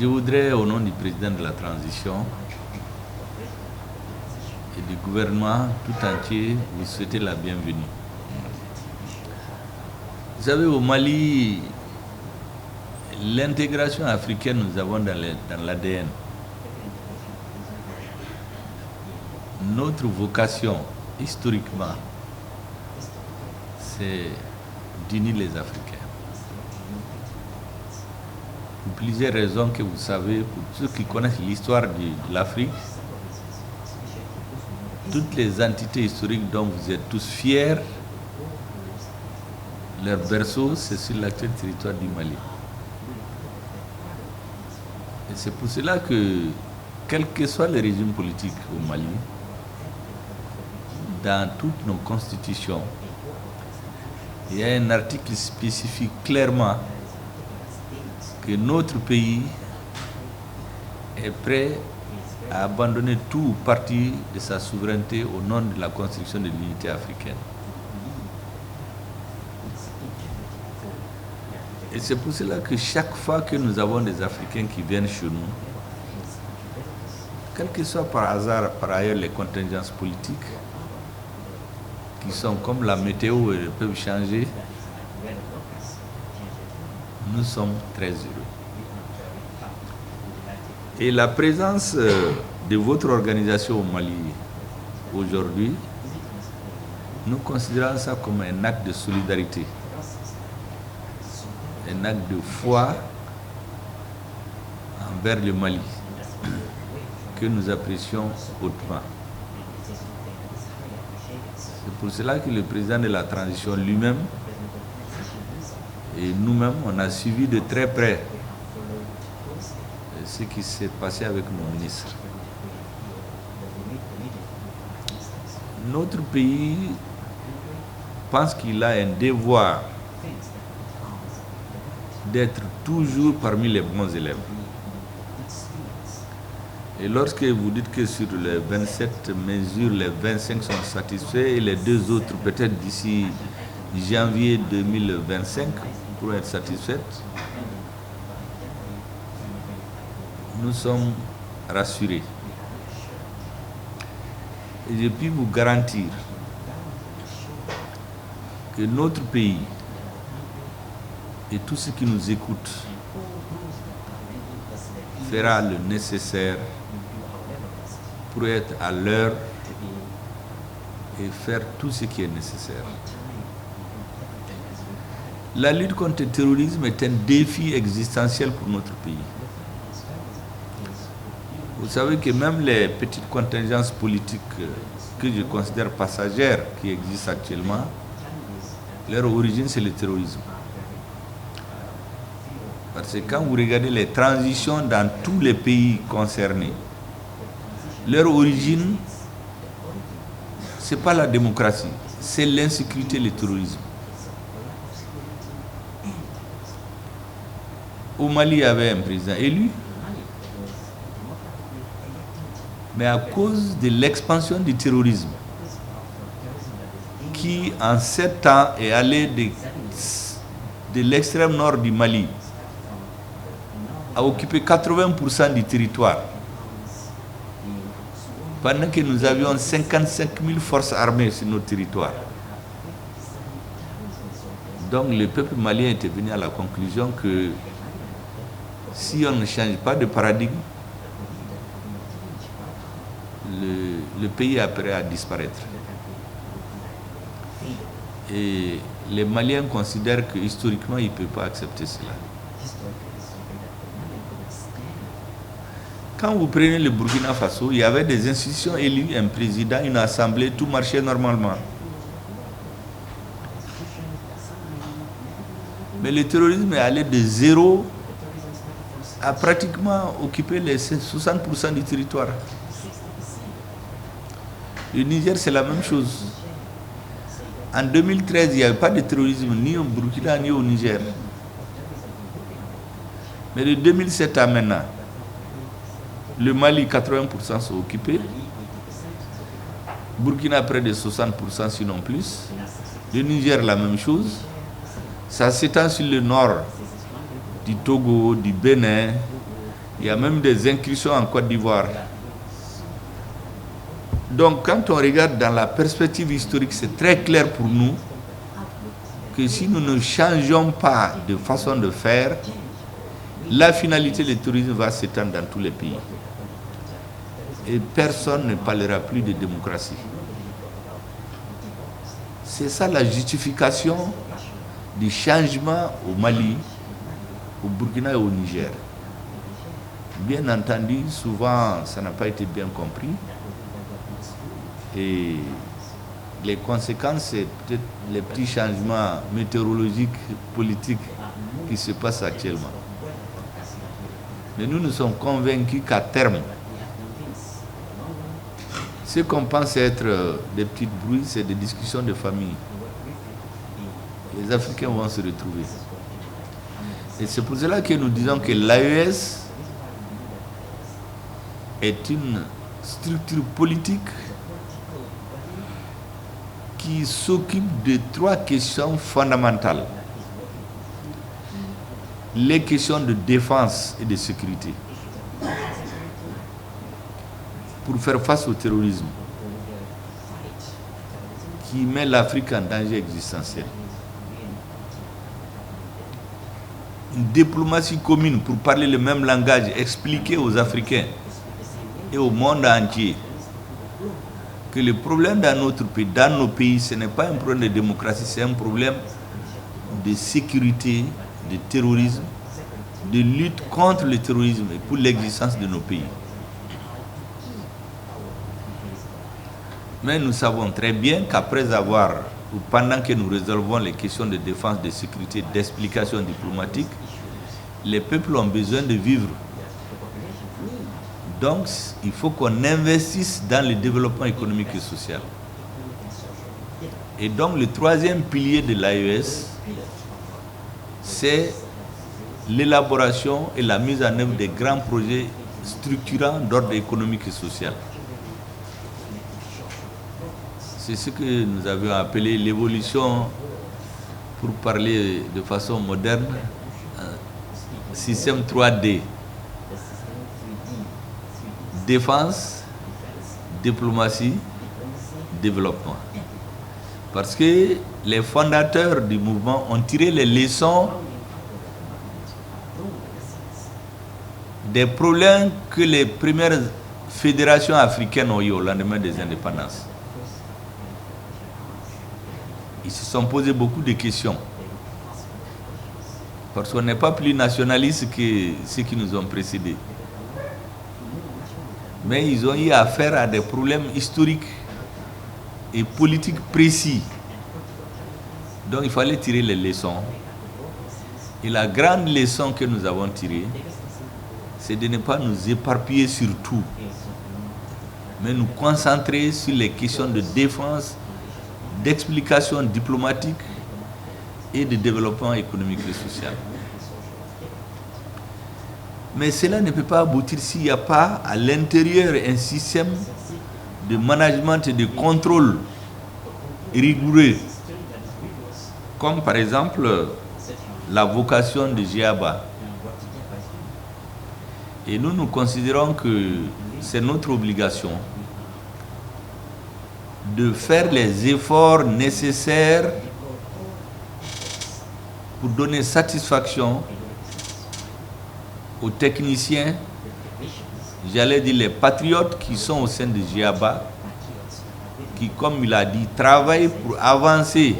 Je voudrais, au nom du président de la transition et du gouvernement tout entier, vous souhaiter la bienvenue. Vous savez, au Mali, l'intégration africaine, nous avons dans l'ADN. Notre vocation, historiquement, c'est d'unir les Africains. Pour plusieurs raisons que vous savez, pour ceux qui connaissent l'histoire de l'Afrique, toutes les entités historiques dont vous êtes tous fiers, leur berceau, c'est sur l'actuel territoire du Mali. Et c'est pour cela que, quel que soit le régime politique au Mali, dans toutes nos constitutions, il y a un article spécifique clairement que notre pays est prêt à abandonner tout parti de sa souveraineté au nom de la construction de l'unité africaine. Et c'est pour cela que chaque fois que nous avons des Africains qui viennent chez nous, quel que soit par hasard, par ailleurs, les contingences politiques, qui sont comme la météo et peuvent changer, nous sommes très heureux. Et la présence de votre organisation au Mali aujourd'hui, nous considérons ça comme un acte de solidarité, un acte de foi envers le Mali, que nous apprécions hautement. C'est pour cela que le président de la transition lui-même et nous-mêmes, on a suivi de très près ce qui s'est passé avec nos ministres. Notre pays pense qu'il a un devoir d'être toujours parmi les bons élèves. Et lorsque vous dites que sur les 27 mesures, les 25 sont satisfaits et les deux autres, peut-être d'ici janvier 2025, pour être satisfaites, nous sommes rassurés. Et je puis vous garantir que notre pays et tous ceux qui nous écoutent fera le nécessaire pour être à l'heure et faire tout ce qui est nécessaire. La lutte contre le terrorisme est un défi existentiel pour notre pays. Vous savez que même les petites contingences politiques que je considère passagères qui existent actuellement, leur origine c'est le terrorisme. Parce que quand vous regardez les transitions dans tous les pays concernés, leur origine, ce n'est pas la démocratie, c'est l'insécurité et le terrorisme. Au Mali, il y avait un président élu, mais à cause de l'expansion du terrorisme, qui en 7 ans est allé de l'extrême nord du Mali, a occupé 80% du territoire, pendant que nous avions 55 000 forces armées sur notre territoire. Donc le peuple malien était venu à la conclusion que si on ne change pas de paradigme, le pays est prêt à disparaître. Et les Maliens considèrent que historiquement, ils ne peuvent pas accepter cela. Quand vous prenez le Burkina Faso, il y avait des institutions élues, un président, une assemblée, tout marchait normalement. Mais le terrorisme est allé de zéro à pratiquement occuper les 60% du territoire. Le Niger, c'est la même chose. En 2013, il n'y avait pas de terrorisme ni au Burkina ni au Niger. Mais de 2007 à maintenant, le Mali, 80% sont occupés. Burkina, près de 60%, sinon plus. Le Niger, la même chose. Ça s'étend sur le nord du Togo, du Bénin, Il y a même des incursions en Côte d'Ivoire. Donc, quand on regarde dans la perspective historique, c'est très clair pour nous que si nous ne changeons pas de façon de faire, la finalité du tourisme va s'étendre dans tous les pays. Et personne ne parlera plus de démocratie. C'est ça la justification du changement au Mali, au Burkina et au Niger. Bien entendu, souvent, ça n'a pas été bien compris. Et les conséquences, c'est peut-être les petits changements météorologiques, politiques qui se passent actuellement. Mais nous sommes convaincus qu'à terme, ce qu'on pense être des petits bruits, c'est des discussions de famille. Les Africains vont se retrouver. Et c'est pour cela que nous disons que l'AES est une structure politique qui s'occupe de 3 questions fondamentales. Les questions de défense et de sécurité. Pour faire face au terrorisme qui met l'Afrique en danger existentiel. Une diplomatie commune pour parler le même langage, expliquer aux Africains et au monde entier que le problème dans notre pays, dans nos pays, ce n'est pas un problème de démocratie, c'est un problème de sécurité, de terrorisme, de lutte contre le terrorisme et pour l'existence de nos pays. Mais nous savons très bien qu'après avoir, ou pendant que nous résolvons les questions de défense, de sécurité, d'explication diplomatique, les peuples ont besoin de vivre. Donc, il faut qu'on investisse dans le développement économique et social. Et donc, le 3e pilier de l'AES, c'est l'élaboration et la mise en œuvre des grands projets structurants d'ordre économique et social. C'est ce que nous avions appelé l'évolution, pour parler de façon moderne, système 3D. Défense, diplomatie, développement. Parce que les fondateurs du mouvement ont tiré les leçons des problèmes que les premières fédérations africaines ont eu au lendemain des indépendances. Ils se sont posé beaucoup de questions. Parce qu'on n'est pas plus nationaliste que ceux qui nous ont précédés. Mais ils ont eu affaire à des problèmes historiques et politiques précis. Donc il fallait tirer les leçons. Et la grande leçon que nous avons tirée, c'est de ne pas nous éparpiller sur tout, mais nous concentrer sur les questions de défense, d'explication diplomatique et de développement économique et social. Mais cela ne peut pas aboutir s'il n'y a pas à l'intérieur un système de management et de contrôle rigoureux, comme par exemple la vocation de GIABA. Et nous considérons que c'est notre obligation de faire les efforts nécessaires pour donner satisfaction aux techniciens, j'allais dire les patriotes qui sont au sein de GIABA, qui, comme il a dit, travaillent pour avancer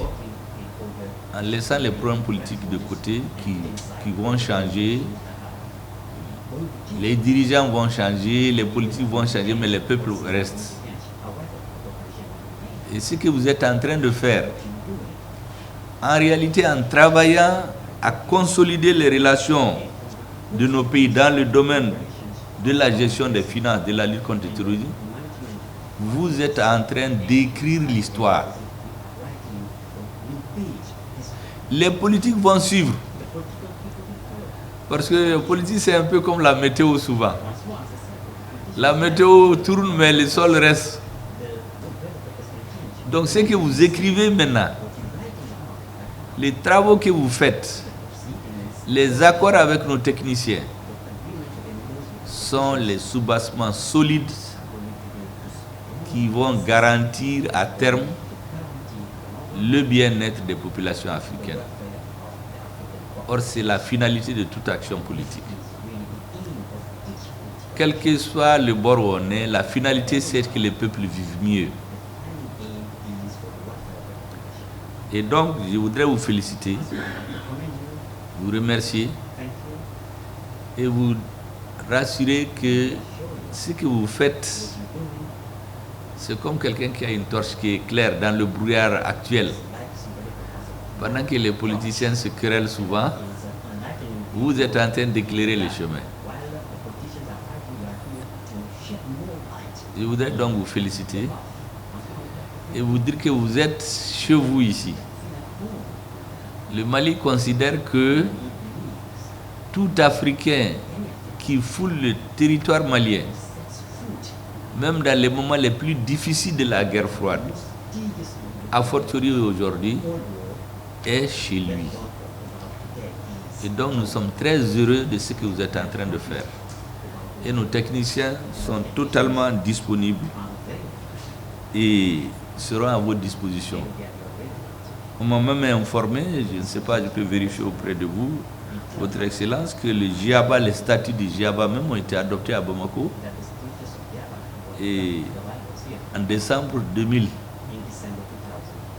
en laissant les problèmes politiques de côté qui vont changer. Les dirigeants vont changer, les politiques vont changer, mais les peuples restent. Et ce que vous êtes en train de faire, en réalité, en travaillant à consolider les relations de nos pays dans le domaine de la gestion des finances, de la lutte contre le terrorisme, vous êtes en train d'écrire l'histoire. Les politiques vont suivre. Parce que la politique, c'est un peu comme la météo souvent. La météo tourne, mais le sol reste. Donc ce que vous écrivez maintenant, les travaux que vous faites, les accords avec nos techniciens, sont les soubassements solides qui vont garantir à terme le bien-être des populations africaines. Or, c'est la finalité de toute action politique. Quel que soit le bord où on est, la finalité, c'est que les peuples vivent mieux. Et donc, je voudrais vous féliciter, vous remercier et vous rassurer que ce que vous faites, c'est comme quelqu'un qui a une torche qui éclaire dans le brouillard actuel. Pendant que les politiciens se querellent souvent, vous êtes en train d'éclairer le chemin. Je voudrais donc vous féliciter et vous dire que vous êtes chez vous ici. Le Mali considère que tout Africain qui foule le territoire malien, même dans les moments les plus difficiles de la guerre froide, a fortiori aujourd'hui, est chez lui. Et donc nous sommes très heureux de ce que vous êtes en train de faire. Et nos techniciens sont totalement disponibles et seront à votre disposition. On m'a même informé, je ne sais pas, je peux vérifier auprès de vous, Votre Excellence, que le GIABA, les statuts du GIABA même ont été adoptés à Bamako. Et en décembre 2000,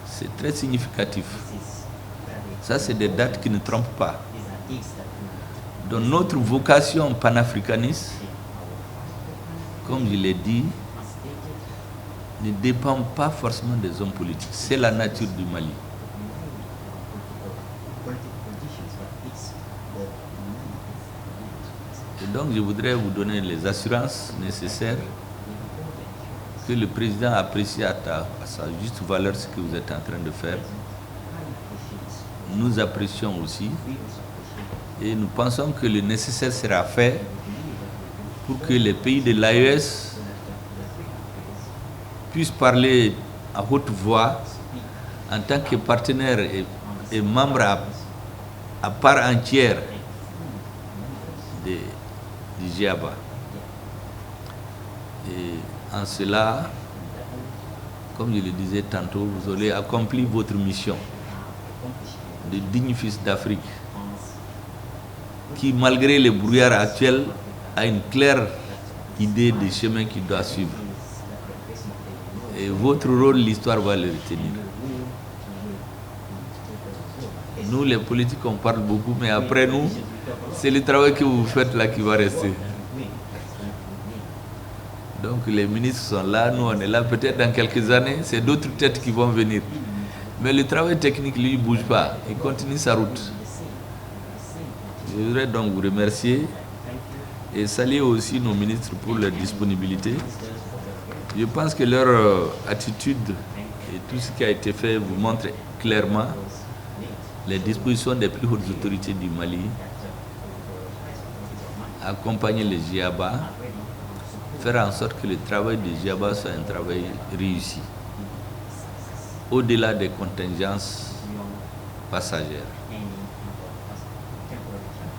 c'est très significatif. Ça, c'est des dates qui ne trompent pas. Donc notre vocation panafricaniste, comme je l'ai dit, ne dépend pas forcément des hommes politiques. C'est la nature du Mali. Et donc je voudrais vous donner les assurances nécessaires que le président apprécie à sa juste valeur ce que vous êtes en train de faire. Nous apprécions aussi et nous pensons que le nécessaire sera fait pour que les pays de l'AES puissent parler à haute voix en tant que partenaire et membre à part entière du GIABA. Et en cela, comme je le disais tantôt, vous aurez accompli votre mission de digne fils d'Afrique qui, malgré les brouillards actuels, a une claire idée du chemin qu'il doit suivre. Et votre rôle, l'histoire va le retenir. Nous, les politiques, on parle beaucoup, mais après nous, c'est le travail que vous faites là qui va rester. Donc les ministres sont là, nous on est là, peut-être dans quelques années, c'est d'autres têtes qui vont venir. Mais le travail technique, lui, ne bouge pas, il continue sa route. Je voudrais donc vous remercier et saluer aussi nos ministres pour leur disponibilité. Je pense que leur attitude et tout ce qui a été fait vous montre clairement les dispositions des plus hautes autorités du Mali, accompagner les GIABA, faire en sorte que le travail des GIABA soit un travail réussi, au-delà des contingences passagères.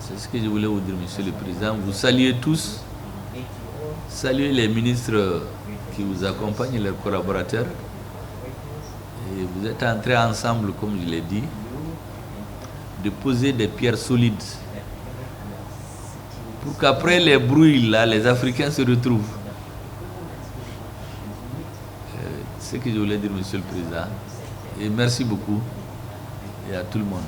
C'est ce que je voulais vous dire, Monsieur le Président. Vous saluez tous, saluez les ministres qui vous accompagnent et leurs collaborateurs. Et vous êtes entrés ensemble, comme je l'ai dit, de poser des pierres solides pour qu'après les brouilles, là, les Africains se retrouvent. C'est ce que je voulais dire, Monsieur le Président. Et merci beaucoup et à tout le monde.